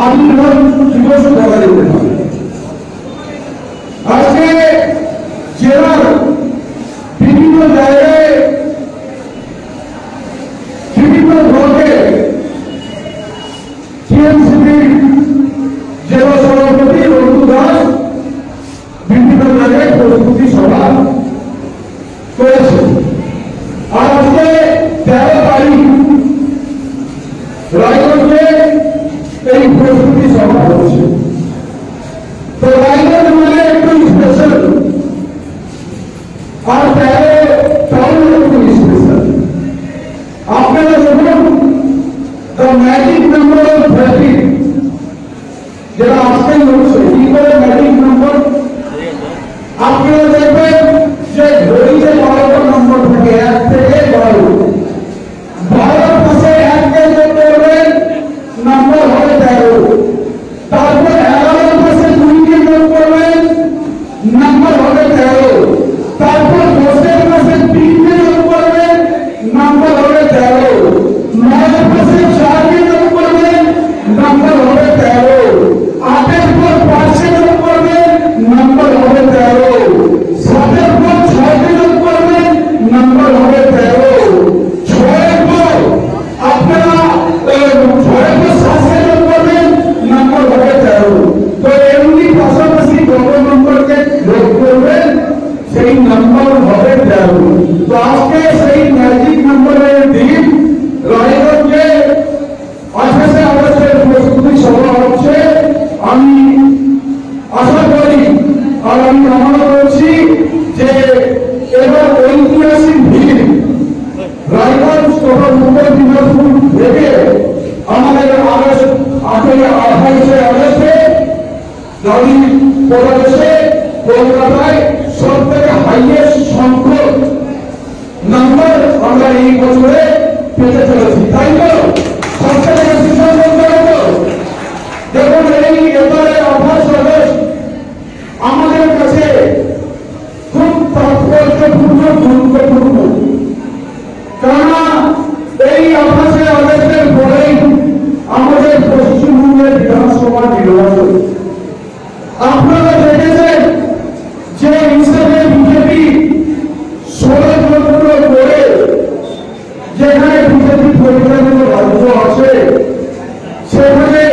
আবির্ভাব দিবস বলা যেতে পারে। আজকে জেলার বিভিন্ন জায়গায় বিভিন্ন ব্লকে টিএমসিপির জেলা সভাপতি রঘু দাস বিভিন্ন জায়গায় প্রস্তুতি সভা করেছে। আর আজকে 13 তারিখ রায়গঞ্জে এই প্রস্তুতি সভা হচ্ছে। তো রায়গঞ্জ মানে একটু স্পেশাল, আর 13 টাউন একটু স্পেশাল। আপনারা যখন দ্য ম্যাজিক নাম্বার অফ 30 যেটা আজকে হচ্ছে, কি করে ম্যাজিক নাম্বার, আপনারা দেখবেন যে ঘড়িতে 12টা নম্বর থাকে, 1 থেকে 12। 12 পাশে 1 কে যোগ করবেন, নম্বর হবে 13। তারপর 11 পাশে 2 কে যোগ করবেন, নম্বর হবে 13। তারপর 10 পাশে 3 কে যোগ করবেন, নম্বর হবে 13। 9 পাশে 4 কে যোগ করবেন, নম্বর হবে 13। 8 এর পর 5 কে যোগ করবেন, নম্বর হবে 13। 7 এর পর 6 কে যোগ করবেন, নম্বর হবে 13। 6 এর পর আপনারা 6 এর পর 7 কে যোগ করবেন, নম্বর হবে 13। তো এমনি পাশাপাশি যত নম্বরকে যোগ করবেন সেই নম্বর হবে 13। তো আজকে সেই ম্যাজিক নম্বরের দিন রায়গঞ্জে 28 আগস্টের প্রস্তুতি সভা হচ্ছে। আমি আশা করি আর আমি কামনা করছি যে এবার ঐতিহাসিক ভিড় রায়গঞ্জ তথা উত্তর দিনাজপুর থেকে আমাদের 28 আগস্টে গাড়ি প্রদেশে কলকাতায় সব থেকে হাইয়েস্ট সংখ্যক নাম্বার আমরা এই বছরে পেতে চলেছি, তাই তো? সবথেকে বেশি সংখ্যক দেখুন এই এবারে 28 আগস্ট আমাদের কাছে খুব তাৎপর্যপূর্ণ, গুরুত্বপূর্ণ। কেননা এই 28 আগস্টের পরেই আমাদের পশ্চিমবঙ্গের বিধানসভা নির্বাচন। আপনারা দেখেছেন যে হিসাবে বিজেপি ষড়যন্ত্র করে যেখানে বিজেপি পরিচালিত রাজ্য আছে সেখানে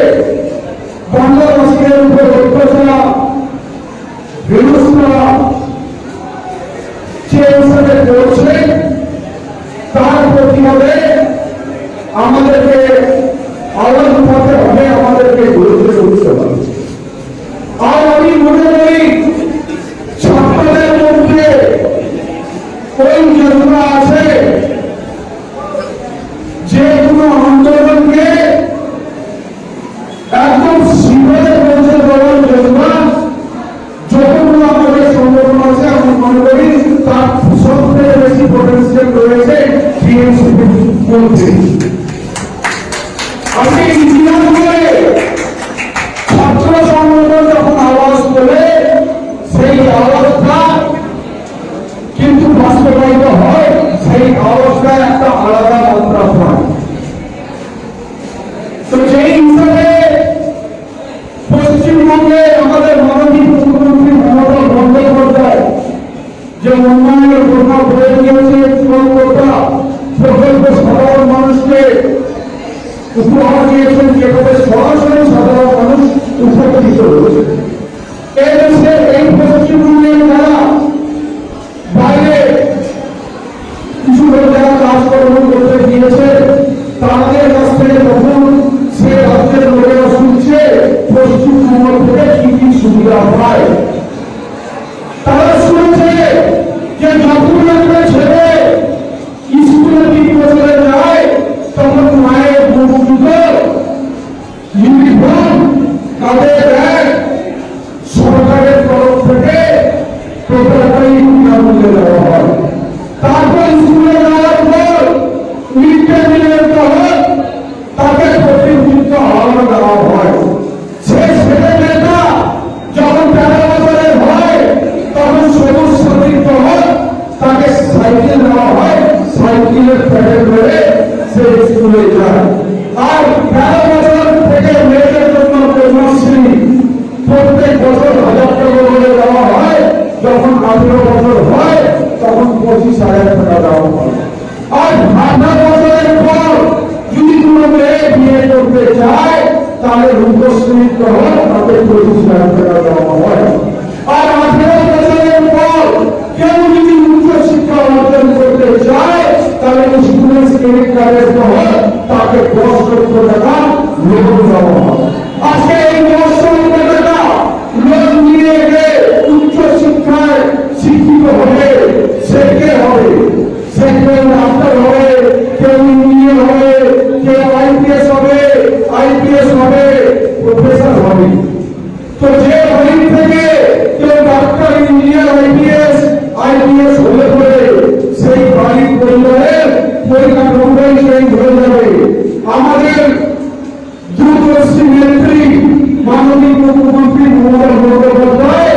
বাংলাদেশের উপর অত্যাচার, হেনস্থা যে হিসাবে করছে, তার প্রতিবাদে আমাদেরকে আলাদা উঠাতে হবে, আমাদেরকে গুরুত্ব করতে হবে। আর আমি মনে করি ছাত্রদের মধ্যে ওই জনতা আছে যে কোনো আন্দোলনকে একদম শিবিরে পৌঁছে দেওয়ার জন্য যতগুলো আমাদের সংগঠন আছে আমি মনে করি তার সবথেকে বেশি পটেনশিয়াল রয়েছে টিএমসিপির মধ্যে। আমি ইতিহাস বলে ছাত্র সংগঠন যখন আওয়াজ তোলে সেই আওয়াজটা কিন্তু বাস্তবায়িত হয়, সেই আওয়াজটা একটা আলাদা মাত্রা হয়। তো সেই হিসাবে পশ্চিমবঙ্গে আমাদের মাননীয় মুখ্যমন্ত্রী মমতা বন্দ্যোপাধ্যায় যে উন্নয়নের কথা বলে দিয়েছে, প্রকল্প সাধারণ মানুষকে উপহার দিয়েছেন, যেভাবে সরাসরি সাধারণ মানুষ উপকৃত হয়েছে। এদেশে এই পশ্চিমবঙ্গের যারা বাইরে কিছু যারা কাজকর্ম করতে গিয়েছে তাদের কাছ থেকে তখন সে রাজ্যের লোকেরা শুনছে পশ্চিমবঙ্গ থেকে কি কি সুবিধা পায়। তারা শুনেছে যে যখন একটা ছেলে স্কুলে 3 বছরে যায় তখন মায়ের বুট জুতো, ইউনিফর্ম, কাঁধে ব্যাগ সরকারের তরফ থেকে টোটালি বিনামূল্যে দেওয়া হয়। তারপর স্কুলে যাওয়ার পর মিড ডে মিলের তহত তাকে প্রতিনিধিত্ব আলাদা দেওয়া হয়। সে ছেলেমেয়েটা যখন 13 বছরের হয় তখন সবুজ সাথীর তহত তাকে সাইকেল দেওয়া হয়, সাইকেলের প্যাডেল ধরে সে স্কুলে যায়। আর 13 বছর থেকে মেয়েদের জন্য আগে রূপশ্রীত হয় তাতে 25,000 টাকা দেওয়া হয়। আর 18 বছরের পর কেউ যদি উচ্চ শিক্ষা অর্জন করতে চায় তাহলে স্টুডেন্টস ক্রেডিট কার্ডের সহ তাকে 10 লক্ষ টাকা লোন দেওয়া হয়। আজকে এই 10 লক্ষ টাকা লোন নিয়ে গিয়ে উচ্চ শিক্ষায় শিক্ষিত হবে, শেখে হবে, সে কেউ ডাক্তার হবে, কেউ ইঞ্জিনিয়ার হবে, কেউ আইপিএস হবে, আইপিএস হবে, প্রফেসর হবে। তো যে বাড়ি থেকে কেউ ডাক্তার, ইঞ্জিনিয়ার, আইপিএস হলে পরে সেই বাড়ির পরিবারের পরিকাঠামোটাই চেঞ্জ হয়ে যাবে। আমাদের দূরদর্শী নেত্রী মাননীয় মুখ্যমন্ত্রী মমতা বন্দ্যোপাধ্যায়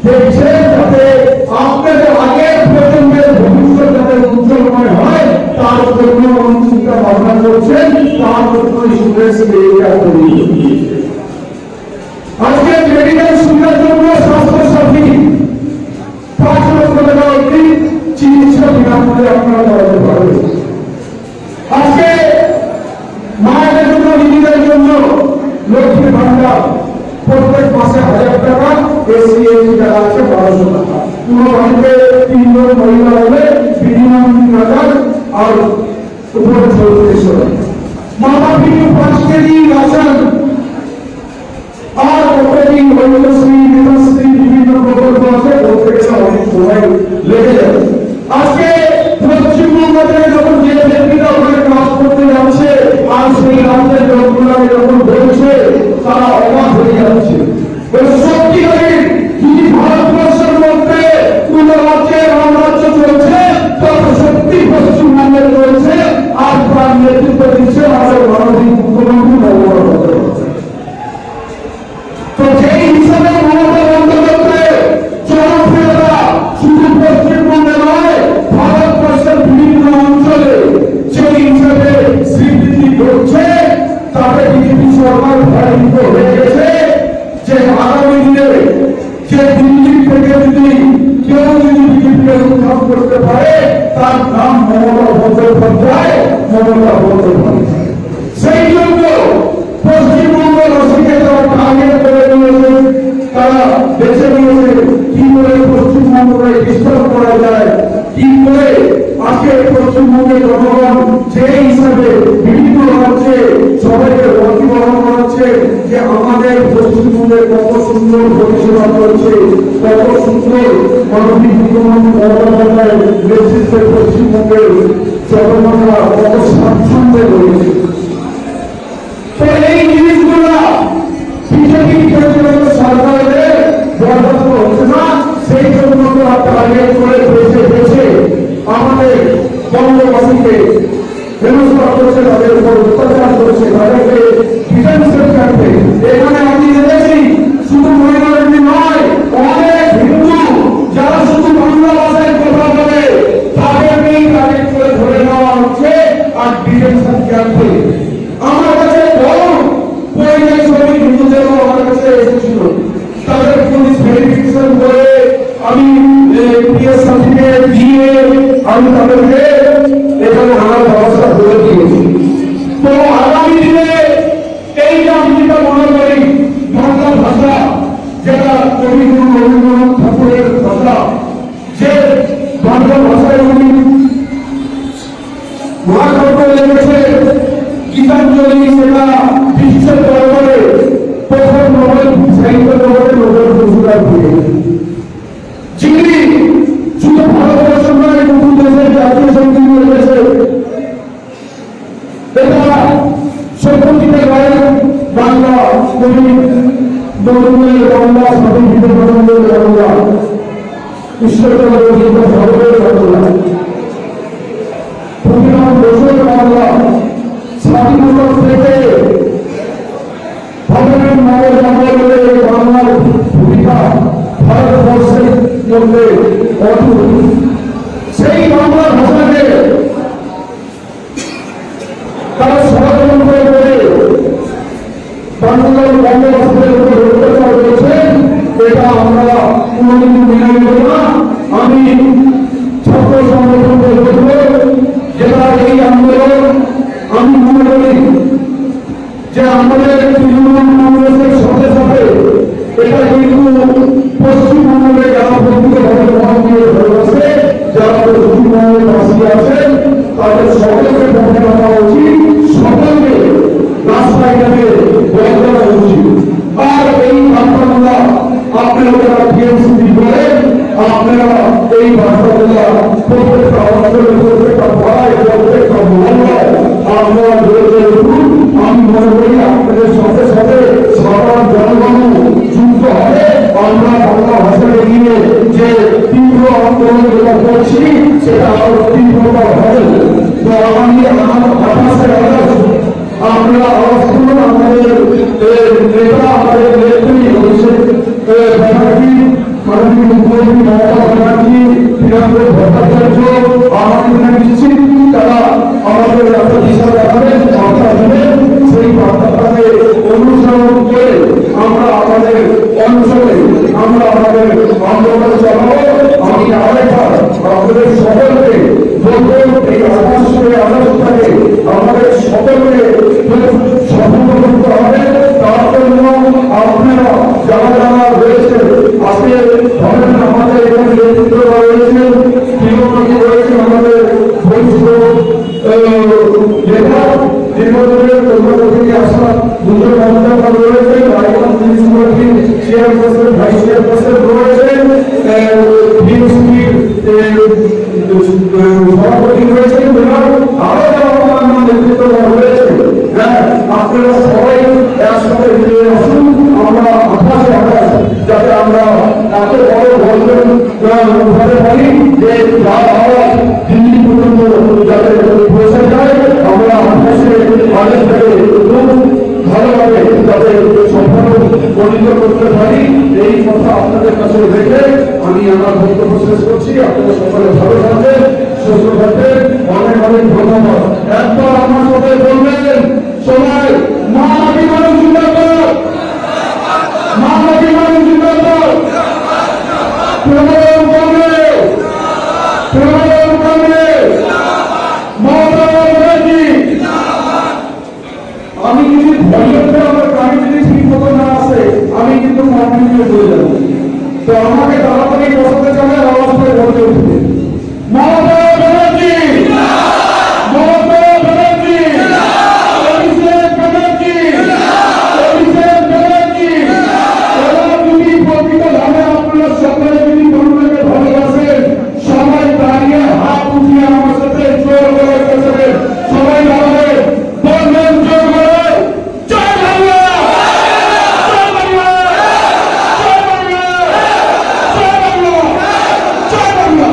দেখছে যাতে আপনাদের আগের প্রজন্মের ভবিষ্যৎ যাতে উজ্জ্বলময় হয় তার জন্য চিন্তা ভাবনা করছেন, তার জন্য স্টুডেন্টসকে এরিয়া তৈরি করছে। আজকে মেডিকেল সুবিধার জন্য স্বাস্থ্যসাথী 5 লক্ষ টাকা অবধি চিকিৎসা বিনামূল্যে আপনারা করাতে পারবেন। আজকে মায়েদের জন্য, দিদিদের জন্য লক্ষ্মী ভান্ডার প্রত্যেক মাসে 1000 টাকা, এসসি এসটি যারা আছে 1200 টাকা। পুরো বাড়িতে 3 জন মহিলা হলে মিনিমাম 3000 আর উপরে 3400 টাকা। মাথা পিছু 5 কেজি রাশন আর অপেনিং ঐক্যশ্রী, বিনাশ্রী বিভিন্ন প্রকল্প আছে, প্রত্যেকটা অনেক সময় লেগে যাবে। আজকে পশ্চিমবঙ্গ থেকে যখন যে ব্যক্তিরা ওখানে কাজ করতে যাচ্ছে আর সেই রাজ্যের লোকগুলাকে যখন বলছে তারা অবাক হয়ে যাচ্ছে। সত্যিকারের যদি ভারতবর্ষের মধ্যে কোন রাজ্যের রামরাজ্য চলছে তখন সত্যি পশ্চিমবঙ্গে চলছে। আর তার নেতৃত্ব দিচ্ছে আমাদের মাননীয় মুখ্যমন্ত্রী মমতা বন্দ্যোপাধ্যায়। তো সেই হিসাবে মমতা বন্দ্যোপাধ্যায় জনপ্রিয়তা শুধু পশ্চিমবঙ্গে নয়, ভারতবর্ষের বিভিন্ন অঞ্চলে সেই হিসাবে স্বীকৃতি করছে। তাতে বিজেপি সরকার ভয়ানিত হয়ে গেছে যে আগামী দিনে যে দিল্লি থেকে যদি কেউ যদি বিজেপিকে উত্থান করতে পারে তার নাম মমতা বন্দ্যোপাধ্যায়, মমতা বন্দ্যোপাধ্যায়। সেই জন্য পশ্চিমবঙ্গ রাশিকে তারা টার্গেট করে নিয়েছে, তারা বেছে নিয়েছে কি করে পশ্চিমবঙ্গকে ডিস্টার্ব করা যায়, কি করে আজকে পশ্চিমবঙ্গের জনগণ যে হিসাবে বিভিন্ন রাজ্যে সবাইকে প্রতিপালন করাচ্ছে যে আমাদের পশ্চিমবঙ্গে কত সুন্দর পরিষেবা করছে, কত সুন্দর মাননীয় মুখ্যমন্ত্রী মমতা বন্দ্যোপাধ্যায়ের নেতৃত্বে পশ্চিমবঙ্গের জনগণরা কত স্বাচ্ছন্দ্যে রয়েছে। তো এই জিনিসগুলো বিজেপি সরকারের বরদাস্ত হচ্ছে না। সেই জন্য তারা টার্গেট করে বেছে আমাদের বঙ্গবাসীকে হেনস্থা করছে, তাদের উপর অত্যাচার করছে, তাদেরকে ডিফেন্সের ক্যাম্পে। এখানে আমি দেখেছি শুধু মাইনরিটি নয়, অনেক হিন্দু যারা শুধু বাংলা ভাষায় কথা বলে তাদেরকেই টার্গেট করে ধরে নেওয়া হচ্ছে আর ডিফেন্সের ক্যাম্পে। আমার কাছে বড় পরিযায়ী শ্রমিক হিন্দুদেরও আমার কাছে এসেছিল, তাদের পুলিশ ভেরিফিকেশন করে আমি পিএস সার্টিফিকেট দিয়ে আমি তাদেরকে এখানে আনার ব্যবস্থা করে দিয়েছি। তো আগামী দিনে এই যে আমি যেটা মনে করি বাংলা ভাষা যেটা কবিগুরু রবীন্দ্রনাথ ঠাকুরের ভাষা, যে বাংলা ভাষায় উনি মহাকাব্য লিখেছে গীতাঞ্জলি, সেটা বিশ্বের দরবারে প্রথম নোবেল সাহিত্য জগতে নোবেল পুরস্কার পেয়েছে। যিনি শুধু ভারতবর্ষ নয় বহু দেশের জাতীয় সঙ্গীত লিখেছে। এটা সত্যজিতের গায়ক বাংলা কবি নজরুলের বাংলা, স্বামী বিবেকানন্দের বাংলা, ঈশ্বরচন্দ্র বিদ্যাসাগরের বাংলা, রবীন্দ্রনাথ বসুর বাংলা। স্বাধীনতা থেকে ভগবান মায়ের বাংলাদেশের বাংলার ভূমিকা ভারতবর্ষের মধ্যে অটুট। সেই বাংলা ভাষাকে তারা ষড়যন্ত্র করে বাংলার বঙ্গবাসীদের উপর অত্যাচার করেছে, এটা আমরা কোনদিন মেনে নেব না। আমি ছাত্র সংগঠনকে বলব যেটা এই আন্দোলন, আমি মনে করি যে আমাদের উপজেলা প্রত্যেকটা অঞ্চলে প্রত্যেকটা পাড়ায় প্রত্যেকটা মহল্লায় আমরা জোরে উঠুন। আমি মনে করি আপনাদের সাথে সাথে সাধারণ জনগণ যুক্ত হবে। আমরা বাংলা ভাষাকে নিয়ে যে তীব্র আন্দোলন যেটা করছি সেটা আরো তীব্রতা হবে। তো আমার আঠাশে আগস্ট আমরা আওয়াজ করুন। আমাদের নেতা আমাদের নেত্রী ব্যানার্জি মাননীয় মুখ্যমন্ত্রী মমতা ব্যানার্জি বীরেন্দ্র ভট্টাচার্য আমাদের নিশ্চিত তারা আমাদের একটা দিশা দেখাবেন, বার্তা দেবেন। সেই বার্তাটাকে অনুসরণ করে আমরা আমাদের অঞ্চলে আমরা আমাদের আন্দোলন চালাবো। আমি আরেকবার আমাদের সকলকে বলবো এই আগস্টটাকে আমাদের সকলকে সফল করতে হবে। তার জন্য আপনারা যারা যারা রয়েছে আজকে ধরেন আমাদের এখানে নেতৃত্ব রয়েছেন, তৃণমূলী রয়েছে আমাদের বরিষ্ঠ নেতা দীর্ঘদিনের কর্মসূচি আসা দুজন মন্ত্রণা রয়েছেন, Raiganj municipality chairperson vice chairperson রয়েছেন, বিএসপির সভাপতি রয়েছেন, আরো যারা নেতৃত্ব রয়েছে। আপনারা সবাই একসাথে ফিরে আসুন। আমরা আঠাশে আগস্ট যাতে আমরা এত বড় গল্পের উঠাতে পারি যে দিল্লি পর্যন্ত যাতে পৌঁছে যায়। আমরা আঠাশে আগস্ট থেকে খুব ভালোভাবে যাতে সফল পরিণত করতে পারি এই কথা আপনাদের কাছে রেখে আমি আমার বক্তব্য শেষ করছি। আপনাদের সকলে ভালো থাকবেন, সুস্থ থাকবেন। অনেক অনেক ধন্যবাদ। একবার আমার সাথে বলবেন সবাই মা অভিমান জিন্দাবাদ, মা অভিমান জিন্দাবাদ, প্রণাম কংগ্রেস, প্রণাম কংগ্রেস, মমতা ব্যানার্জি। আমি যদি ভয়তে আমার গাড়ি যদি ঠিক মতো না আসে আমি কিন্তু কন্টিনিউ হয়ে যাব। তো আমাকে তাড়াতাড়ি বসাতে চালে আওয়াজ করে বলতে উঠবে মমতা ব্যানার্জি, মমতা ব্যানার্জি, অভিষেক ব্যানার্জি, অভিষেক ব্যানার্জি। এরা যদি প্রকৃত ভাবে আপনারা সকলে যদি গণতান্ত্রিক ভালোবাসেন সবাই দাঁড়িয়ে হাত উঠিয়ে আমার সাথে জোর করে বসবেন। সবাই দাঁড়াবে, বলবেন জোর করে জয় বাংলা, জয় বাংলা, জয় বাংলা, জয় বাংলা, জয় বাংলা।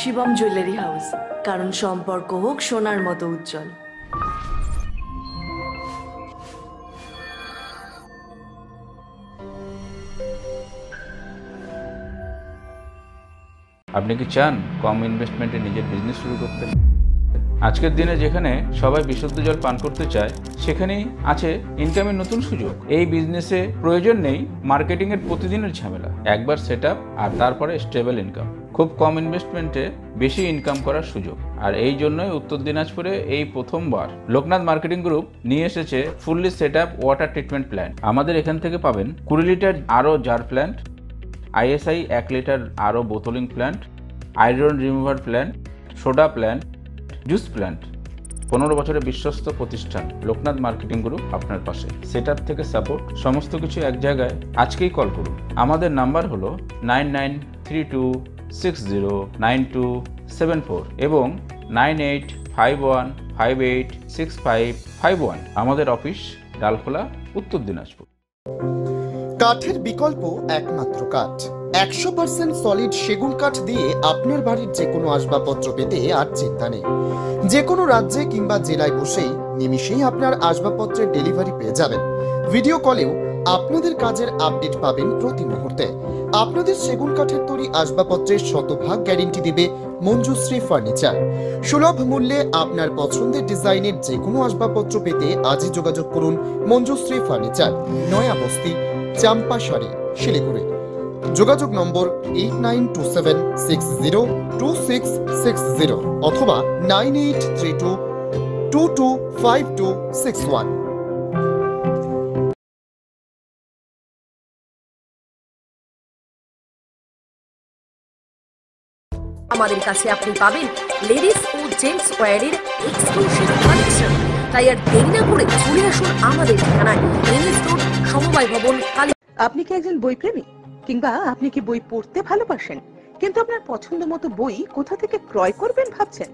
শিবম জুয়েলারি হাউস, কারণ সম্পর্ক হোক সোনার মতো উজ্জ্বল। আপনি কি চান কম ইনভেস্টমেন্টে নিজের বিজনেস শুরু করতে? আজকের দিনে যেখানে সবাই বিশুদ্ধ জল পান করতে চায় সেখানেই আছে ইনকামের নতুন সুযোগ। এই বিজনেসে প্রয়োজন নেই মার্কেটিংয়ের প্রতিদিনের ঝামেলা, একবার সেট আপ আর তারপরে স্টেবল ইনকাম। খুব কম ইনভেস্টমেন্টে বেশি ইনকাম করার সুযোগ। আর এই জন্যই উত্তর দিনাজপুরে এই প্রথমবার লোকনাথ মার্কেটিং গ্রুপ নিয়ে এসেছে fully set up water treatment plant. আমাদের এখান থেকে পাবেন 20 লিটার আরও জার প্ল্যান্ট, ISI 1 লিটার আরও bottling plant, iron remover plant, soda plant, juice plant. 15 বছরের বিশ্বস্ত প্রতিষ্ঠান লোকনাথ মার্কেটিং গ্রুপ আপনার পাশে। সেট আপ থেকে সাপোর্ট সমস্ত কিছু এক জায়গায়। আজকেই কল করুন। আমাদের নাম্বার হলো 9932609274 এবং 9851586551। আমাদের অফিস ডালখোলা, উত্তর দিনাজপুর। কাঠের বিকল্প একমাত্র কাঠ, 100% সলিড সেগুন কাঠ দিয়ে আপনার বাড়ির যে কোনো আসবাবপত্র পেতে আর চিন্তা নেই। যে কোনো রাজ্যে কিংবা জেলায় বসেই নিমিষেই আপনার আসবাবপত্রের ডেলিভারি পেয়ে যাবেন। ভিডিও কলেও আপনাদের কাজের আপডেট পাবেন প্রতি মুহূর্তে। আপনাদের সেগুন কাঠের তৈরি আসবাবপত্রের শতভাগ গ্যারেন্টি দিবে মঞ্জুশ্রী ফার্নিচার। সুলভ মূল্যে আপনার পছন্দের ডিজাইনের যে কোনো আসবাবপত্র পেতে আজই যোগাযোগ করুন মঞ্জুশ্রী ফার্নিচার, নয়া বস্তি, চাম্পাশাড়ি, শিলিগুড়ি। যোগাযোগ নম্বর 8927602660 অথবা 9832225261। আমাদের কাছে আপনি পাবেন লেডিস ও জেন্টস ওয়্যারের এক্সক্লুসিভ কালেকশন। তাই আর দেরি না করে চলে আসুন আমাদের ঠিকানায়, এনএস রোড, সমবায় ভবন, কালী। আপনি কি একজন বই প্রেমী, কিংবা আপনি কি বই পড়তে ভালোবাসেন, কিন্তু আপনার পছন্দ মতো বই কোথা থেকে ক্রয় করবেন ভাবছেন?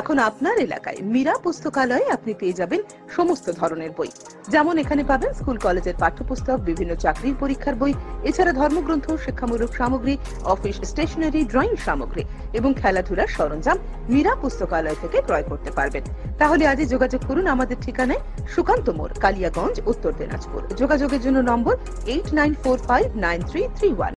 এখন আপনার এলাকায় মীরা পুস্তকালয়ে আপনি পেয়ে যাবেন সমস্ত ধরনের বই। যেমন এখানে পাবেন স্কুল কলেজের পাঠ্যপুস্তক, বিভিন্ন চাকরির পরীক্ষার বই, এছাড়া ধর্মগ্রন্থ, শিক্ষামূলক সামগ্রী, অফিস স্টেশনারি, ড্রয়িং সামগ্রী এবং খেলাধুলার সরঞ্জাম মীরা পুস্তকালয় থেকে ক্রয় করতে পারবেন। তাহলে আজই যোগাযোগ করুন আমাদের ঠিকানায়, সুকান্ত মোড়, কালিয়াগঞ্জ, উত্তর দিনাজপুর। যোগাযোগের জন্য নম্বর 89459331।